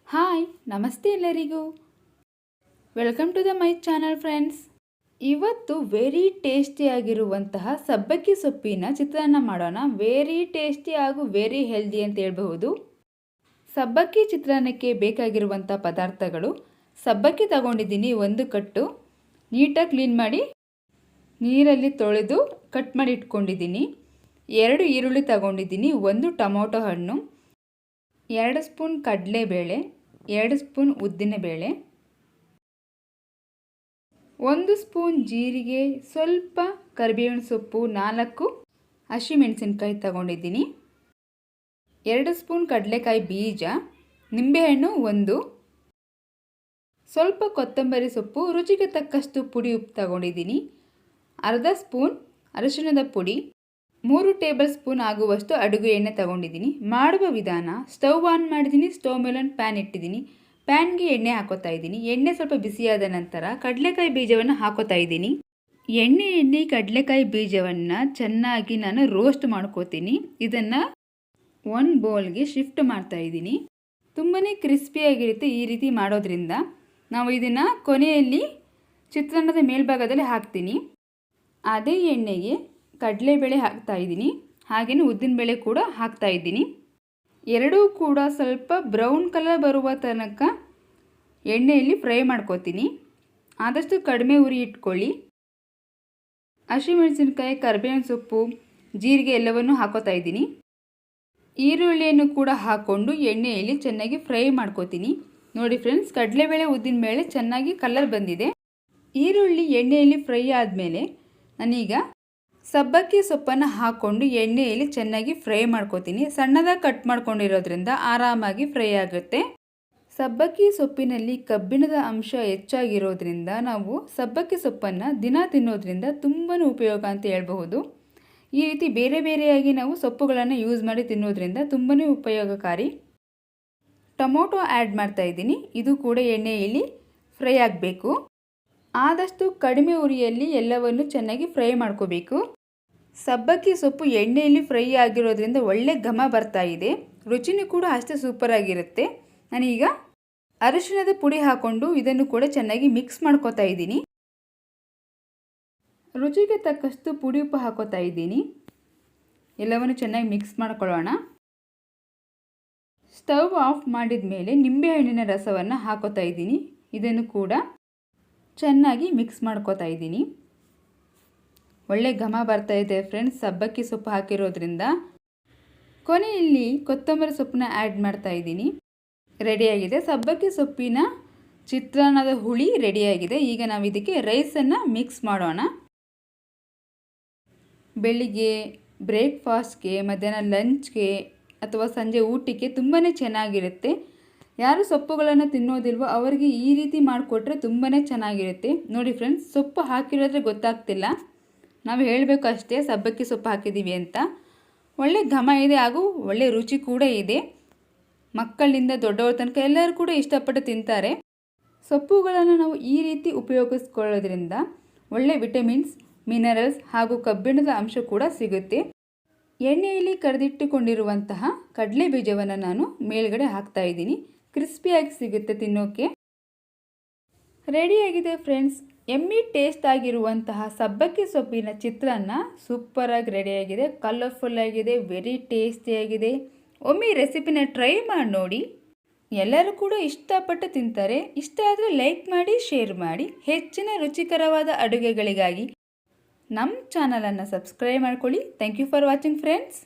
Hi ನಮಸ್ತೆ ಎಲ್ಲರಿಗೂ. Welcome to the my channel friends. ಇವತ್ತು ವೆರಿ ಟೇಸ್ಟಿಯಾಗಿರುವಂತಹ ಸಬ್ಬಕ್ಕಿ ಸೊಪ್ಪಿನ ಚಿತ್ರಾನ್ನ ಮಾಡೋಣ. ವೆರಿ ಟೇಸ್ಟಿ ಹಾಗೂ ವೆರಿ ಹೆಲ್ದಿ ಅಂತ ಹೇಳ್ಬಹುದು. ಸಬ್ಬಕ್ಕಿ ಚಿತ್ರಾನ್ನಕ್ಕೆ ಬೇಕಾಗಿರುವಂಥ ಪದಾರ್ಥಗಳು: ಸಬ್ಬಕ್ಕಿ ತಗೊಂಡಿದ್ದೀನಿ 1 ಕಟ್ಟು, ನೀಟಾಗಿ ಕ್ಲೀನ್ ಮಾಡಿ ನೀರಲ್ಲಿ ತೊಳೆದು ಕಟ್ ಮಾಡಿ ಇಟ್ಕೊಂಡಿದ್ದೀನಿ. 2 ಈರುಳ್ಳಿ ತಗೊಂಡಿದ್ದೀನಿ, 1 ಟೊಮೊಟೊ ಹಣ್ಣು, 2 ಸ್ಪೂನ್ ಕಡಲೆಬೇಳೆ, 2 ಸ್ಪೂನ್ ಉದ್ದಿನಬೇಳೆ, 1 ಸ್ಪೂನ್ ಜೀರಿಗೆ, ಸ್ವಲ್ಪ ಕರಿಬೇವಿನ ಸೊಪ್ಪು, 4 ಹಸಿಮೆಣಸಿನಕಾಯಿ ತಗೊಂಡಿದ್ದೀನಿ, 2 ಸ್ಪೂನ್ ಕಡಲೆಕಾಯಿ ಬೀಜ, ನಿಂಬೆಹಣ್ಣು 1, ಸ್ವಲ್ಪ ಕೊತ್ತಂಬರಿ ಸೊಪ್ಪು, ರುಚಿಗೆ ತಕ್ಕಷ್ಟು ಪುಡಿ ಉಪ್ಪು ತಗೊಂಡಿದ್ದೀನಿ, ಅರ್ಧ ಸ್ಪೂನ್ ಅರಿಶಿಣದ ಪುಡಿ, 3 ಟೇಬಲ್ ಸ್ಪೂನ್ ಆಗುವಷ್ಟು ಅಡುಗೆ ಎಣ್ಣೆ ತಗೊಂಡಿದ್ದೀನಿ. ಮಾಡುವ ವಿಧಾನ: ಸ್ಟವ್ ಆನ್ ಮಾಡಿದ್ದೀನಿ, ಸ್ಟವ್ ಮೇಲೆ ಒಂದು ಪ್ಯಾನ್ ಇಟ್ಟಿದ್ದೀನಿ. ಪ್ಯಾನ್ಗೆ ಎಣ್ಣೆ ಹಾಕೋತಾ ಇದ್ದೀನಿ. ಎಣ್ಣೆ ಸ್ವಲ್ಪ ಬಿಸಿಯಾದ ನಂತರ ಕಡಲೆಕಾಯಿ ಬೀಜವನ್ನು ಹಾಕೋತಾ ಇದ್ದೀನಿ. ಎಣ್ಣೆಯಲ್ಲಿ ಕಡಲೆಕಾಯಿ ಬೀಜವನ್ನು ಚೆನ್ನಾಗಿ ನಾನು ರೋಸ್ಟ್ ಮಾಡ್ಕೋತೀನಿ. ಇದನ್ನು ಒಂದು ಬೌಲ್ಗೆ ಶಿಫ್ಟ್ ಮಾಡ್ತಾ ಇದ್ದೀನಿ. ತುಂಬಾ ಕ್ರಿಸ್ಪಿಯಾಗಿರುತ್ತೆ ಈ ರೀತಿ ಮಾಡೋದ್ರಿಂದ. ನಾವು ಇದನ್ನು ಕೊನೆಯಲ್ಲಿ ಚಿತ್ರಾನ್ನದ ಮೇಲ್ಭಾಗದಲ್ಲಿ ಹಾಕ್ತೀನಿ. ಅದೇ ಎಣ್ಣೆಗೆ ಕಡಲೆಬೇಳೆ ಹಾಕ್ತಾ ಇದ್ದೀನಿ, ಹಾಗೆಯೇ ಉದ್ದಿನಬೇಳೆ ಕೂಡ ಹಾಕ್ತಾ ಇದ್ದೀನಿ. ಎರಡೂ ಕೂಡ ಸ್ವಲ್ಪ ಬ್ರೌನ್ ಕಲರ್ ಬರುವ ತನಕ ಎಣ್ಣೆಯಲ್ಲಿ ಫ್ರೈ ಮಾಡ್ಕೋತೀನಿ. ಆದಷ್ಟು ಕಡಿಮೆ ಉರಿ ಇಟ್ಕೊಳ್ಳಿ. ಹಸಿಮೆಣಸಿನಕಾಯಿ, ಕರಿಬೇವಿನ ಸೊಪ್ಪು, ಜೀರಿಗೆ ಎಲ್ಲವನ್ನು ಹಾಕೋತಾ ಇದ್ದೀನಿ. ಈರುಳ್ಳಿಯನ್ನು ಕೂಡ ಹಾಕ್ಕೊಂಡು ಎಣ್ಣೆಯಲ್ಲಿ ಚೆನ್ನಾಗಿ ಫ್ರೈ ಮಾಡ್ಕೋತೀನಿ. ನೋಡಿ ಫ್ರೆಂಡ್ಸ್, ಕಡಲೆಬೇಳೆ ಉದ್ದಿನಬೇಳೆ ಚೆನ್ನಾಗಿ ಕಲರ್ ಬಂದಿದೆ. ಈರುಳ್ಳಿ ಎಣ್ಣೆಯಲ್ಲಿ ಫ್ರೈ ಆದಮೇಲೆ ನಾನೀಗ ಸಬ್ಬಕ್ಕಿ ಸೊಪ್ಪನ್ನು ಹಾಕ್ಕೊಂಡು ಎಣ್ಣೆಯಲ್ಲಿ ಚೆನ್ನಾಗಿ ಫ್ರೈ ಮಾಡ್ಕೋತೀನಿ. ಸಣ್ಣದಾಗಿ ಕಟ್ ಮಾಡ್ಕೊಂಡಿರೋದ್ರಿಂದ ಆರಾಮಾಗಿ ಫ್ರೈ ಆಗುತ್ತೆ. ಸಬ್ಬಕ್ಕಿ ಸೊಪ್ಪಿನಲ್ಲಿ ಕಬ್ಬಿಣದ ಅಂಶ ಹೆಚ್ಚಾಗಿರೋದ್ರಿಂದ ನಾವು ಸಬ್ಬಕ್ಕಿ ಸೊಪ್ಪನ್ನು ದಿನ ತಿನ್ನೋದ್ರಿಂದ ತುಂಬಾ ಉಪಯೋಗ ಅಂತ ಹೇಳ್ಬಹುದು. ಈ ರೀತಿ ಬೇರೆ ಬೇರೆಯಾಗಿ ನಾವು ಸೊಪ್ಪುಗಳನ್ನು ಯೂಸ್ ಮಾಡಿ ತಿನ್ನೋದ್ರಿಂದ ತುಂಬಾ ಉಪಯೋಗಕಾರಿ. ಟೊಮೊಟೊ ಆ್ಯಡ್ ಮಾಡ್ತಾ ಇದ್ದೀನಿ. ಇದು ಕೂಡ ಎಣ್ಣೆಯಲ್ಲಿ ಫ್ರೈ ಆಗಬೇಕು. ಆದಷ್ಟು ಕಡಿಮೆ ಉರಿಯಲ್ಲಿ ಎಲ್ಲವನ್ನು ಚೆನ್ನಾಗಿ ಫ್ರೈ ಮಾಡ್ಕೋಬೇಕು. ಸಬ್ಬಕ್ಕಿ ಸೊಪ್ಪು ಎಣ್ಣೆಯಲ್ಲಿ ಫ್ರೈ ಆಗಿರೋದ್ರಿಂದ ಒಳ್ಳೆ ಘಮ ಬರ್ತಾ ಇದೆ. ರುಚಿನೂ ಕೂಡ ಅಷ್ಟೇ ಸೂಪರ್ ಆಗಿರುತ್ತೆ. ನಾನೀಗ ಅರಿಶಿಣದ ಪುಡಿ ಹಾಕ್ಕೊಂಡು ಇದನ್ನು ಕೂಡ ಚೆನ್ನಾಗಿ ಮಿಕ್ಸ್ ಮಾಡ್ಕೋತಾ ಇದ್ದೀನಿ. ರುಚಿಗೆ ತಕ್ಕಷ್ಟು ಪುಡಿ ಉಪ್ಪು ಹಾಕೋತಾ ಇದ್ದೀನಿ. ಎಲ್ಲವನ್ನು ಚೆನ್ನಾಗಿ ಮಿಕ್ಸ್ ಮಾಡ್ಕೊಳ್ಳೋಣ. ಸ್ಟವ್ ಆಫ್ ಮಾಡಿದ ಮೇಲೆ ನಿಂಬೆಹಣ್ಣಿನ ರಸವನ್ನು ಹಾಕೋತಾ ಇದ್ದೀನಿ. ಇದನ್ನು ಕೂಡ ಚೆನ್ನಾಗಿ ಮಿಕ್ಸ್ ಮಾಡ್ಕೋತಾ ಇದ್ದೀನಿ. ಒಳ್ಳೆ ಘಮ ಬರ್ತಾ ಇದೆ ಫ್ರೆಂಡ್ಸ್ ಸಬ್ಬಕ್ಕಿ ಸೊಪ್ಪು ಹಾಕಿರೋದ್ರಿಂದ. ಕೊನೆಯಲ್ಲಿ ಕೊತ್ತಂಬರಿ ಸೊಪ್ಪನ್ನ ಆ್ಯಡ್ ಮಾಡ್ತಾ ಇದ್ದೀನಿ. ರೆಡಿಯಾಗಿದೆ ಸಬ್ಬಕ್ಕಿ ಸೊಪ್ಪಿನ ಚಿತ್ರಾನ್ನದ ಹುಳಿ ರೆಡಿಯಾಗಿದೆ. ಈಗ ನಾವು ಇದಕ್ಕೆ ರೈಸನ್ನು ಮಿಕ್ಸ್ ಮಾಡೋಣ. ಬೆಳಿಗ್ಗೆ ಬ್ರೇಕ್ಫಾಸ್ಟ್ಗೆ, ಮಧ್ಯಾಹ್ನ ಲಂಚ್ಗೆ ಅಥವಾ ಸಂಜೆ ಊಟಕ್ಕೆ ತುಂಬಾ ಚೆನ್ನಾಗಿರುತ್ತೆ. ಯಾರು ಸೊಪ್ಪುಗಳನ್ನು ತಿನ್ನೋದಿಲ್ವೋ ಅವರಿಗೆ ಈ ರೀತಿ ಮಾಡಿಕೊಟ್ರೆ ತುಂಬಾ ಚೆನ್ನಾಗಿರುತ್ತೆ. ನೋಡಿ ಫ್ರೆಂಡ್ಸ್, ಸೊಪ್ಪು ಹಾಕಿರೋದ್ರೆ ಗೊತ್ತಾಗ್ತಿಲ್ಲ, ನಾವು ಹೇಳಬೇಕು ಅಷ್ಟೇ ಸಬ್ಬಕ್ಕಿ ಸೊಪ್ಪು ಹಾಕಿದ್ದೀವಿ ಅಂತ. ಒಳ್ಳೆ ಘಮ ಇದೆ ಹಾಗೂ ಒಳ್ಳೆ ರುಚಿ ಕೂಡ ಇದೆ. ಮಕ್ಕಳಿಂದ ದೊಡ್ಡವರ ತನಕ ಎಲ್ಲರೂ ಕೂಡ ಇಷ್ಟಪಟ್ಟು ತಿಂತಾರೆ. ಸೊಪ್ಪುಗಳನ್ನು ನಾವು ಈ ರೀತಿ ಉಪಯೋಗಿಸ್ಕೊಳ್ಳೋದ್ರಿಂದ ಒಳ್ಳೆ ವಿಟಮಿನ್ಸ್, ಮಿನರಲ್ಸ್ ಹಾಗೂ ಕಬ್ಬಿಣದ ಅಂಶ ಕೂಡ ಸಿಗುತ್ತೆ. ಎಣ್ಣೆಯಲ್ಲಿ ಕರೆದಿಟ್ಟುಕೊಂಡಿರುವಂತಹ ಕಡಲೆ ಬೀಜವನ್ನು ನಾನು ಮೇಲ್ಗಡೆ ಹಾಕ್ತಾ ಇದ್ದೀನಿ. ಕ್ರಿಸ್ಪಿಯಾಗಿ ಸಿಗುತ್ತೆ ತಿನ್ನೋಕ್ಕೆ. ರೆಡಿಯಾಗಿದೆ ಫ್ರೆಂಡ್ಸ್. ಎಮ್ಮಿ ಟೇಸ್ಟ್ ಆಗಿರುವಂತಹ ಸಬ್ಬಕ್ಕಿ ಸೊಪ್ಪಿನ ಚಿತ್ರಾನ್ನ ಸೂಪರಾಗಿ ರೆಡಿಯಾಗಿದೆ. ಕಲರ್ಫುಲ್ ಆಗಿದೆ, ವೆರಿ ಟೇಸ್ಟಿಯಾಗಿದೆ. ಒಮ್ಮೆ ರೆಸಿಪಿನ ಟ್ರೈ ಮಾಡಿ ನೋಡಿ. ಎಲ್ಲರೂ ಕೂಡ ಇಷ್ಟಪಟ್ಟು ತಿಂತಾರೆ. ಇಷ್ಟ ಆದರೆ ಲೈಕ್ ಮಾಡಿ, ಶೇರ್ ಮಾಡಿ. ಹೆಚ್ಚಿನ ರುಚಿಕರವಾದ ಅಡುಗೆಗಳಿಗಾಗಿ ನಮ್ಮ ಚಾನಲನ್ನು ಸಬ್ಸ್ಕ್ರೈಬ್ ಮಾಡ್ಕೊಳ್ಳಿ. Thank you for watching friends.